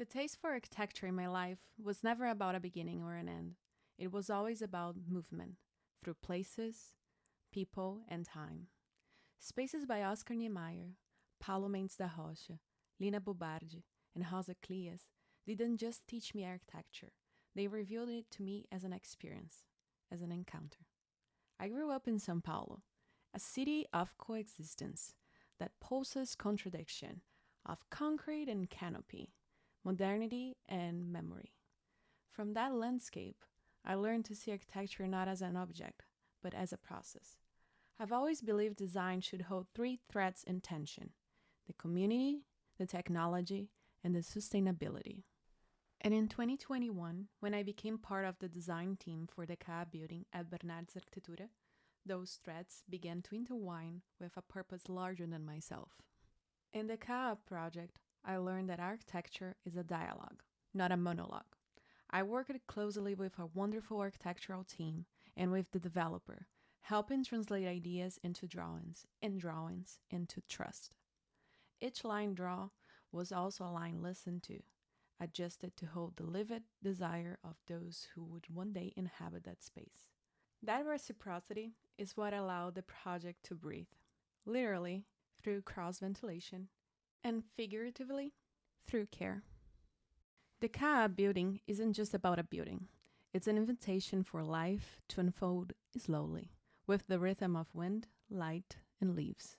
The taste for architecture in my life was never about a beginning or an end. It was always about movement, through places, people, and time. Spaces by Oscar Niemeyer, Paulo Mendes da Rocha, Lina Bobardi, and Rosa Clias didn't just teach me architecture, they revealed it to me as an experience, as an encounter. I grew up in São Paulo, a city of coexistence that pulses contradiction, of concrete and canopy, modernity and memory. From that landscape, I learned to see architecture not as an object, but as a process. I've always believed design should hold three threads in tension: the community, the technology, and the sustainability. And in 2021, when I became part of the design team for the CA building at Bernardes Arquitetura, those threads began to intertwine with a purpose larger than myself. In the CA project, I learned that architecture is a dialogue, not a monologue. I worked closely with a wonderful architectural team and with the developer, helping translate ideas into drawings and drawings into trust. Each line drawn was also a line listened to, adjusted to hold the livid desire of those who would one day inhabit that space. That reciprocity is what allowed the project to breathe, literally through cross ventilation, and figuratively through care. The CA building isn't just about a building. It's an invitation for life to unfold slowly, with the rhythm of wind, light, and leaves.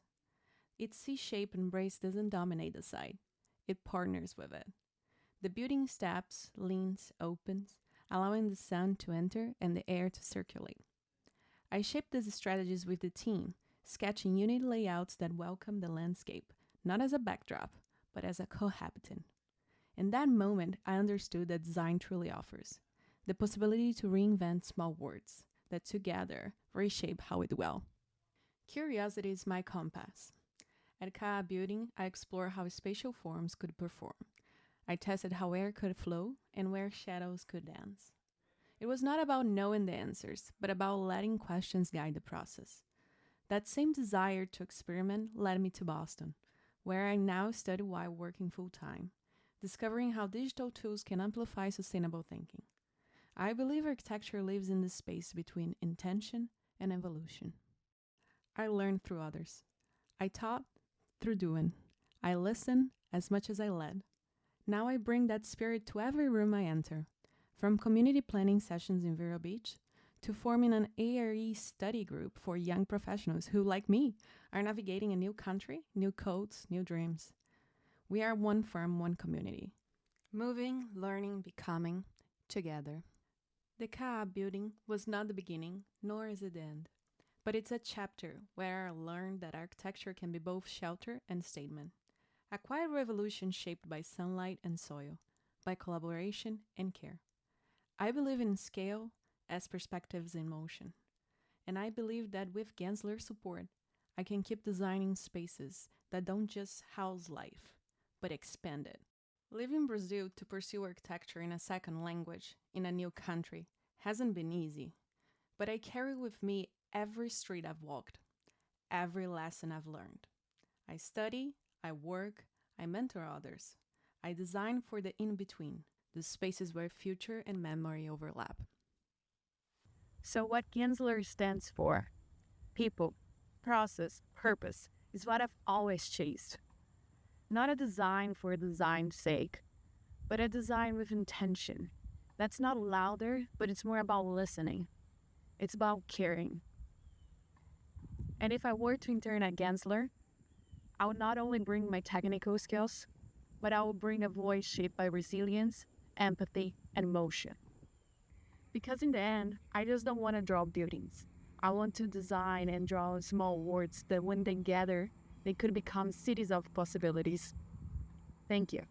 Its C-shaped embrace doesn't dominate the site. It partners with it. The building steps, leans, opens, allowing the sun to enter and the air to circulate. I shaped these strategies with the team, sketching unit layouts that welcome the landscape, not as a backdrop, but as a cohabitant. In that moment, I understood that design truly offers the possibility to reinvent small words that together reshape how we dwell. Curiosity is my compass. At CA Building, I explore how spatial forms could perform. I tested how air could flow and where shadows could dance. It was not about knowing the answers, but about letting questions guide the process. That same desire to experiment led me to Boston, where I now study while working full-time, discovering how digital tools can amplify sustainable thinking. I believe architecture lives in the space between intention and evolution. I learned through others. I taught through doing. I listened as much as I led. Now I bring that spirit to every room I enter, from community planning sessions in Vero Beach to forming an ARE study group for young professionals who, like me, are navigating a new country, new codes, new dreams. We are one firm, one community. Moving, learning, becoming, together. The CA building was not the beginning, nor is it the end. But it's a chapter where I learned that architecture can be both shelter and statement. A quiet revolution shaped by sunlight and soil, by collaboration and care. I believe in scale as perspectives in motion. And I believe that with Gensler's support, I can keep designing spaces that don't just house life, but expand it. Leaving Brazil to pursue architecture in a second language, in a new country, hasn't been easy. But I carry with me every street I've walked, every lesson I've learned. I study, I work, I mentor others. I design for the in-between, the spaces where future and memory overlap. So what Gensler stands for, people, process, purpose, is what I've always chased. Not a design for design's sake, but a design with intention. That's not louder, but it's more about listening. It's about caring. And if I were to intern at Gensler, I would not only bring my technical skills, but I will bring a voice shaped by resilience, empathy, and motion. Because in the end, I just don't want to draw buildings. I want to design and draw small words that when they gather, they could become cities of possibilities. Thank you.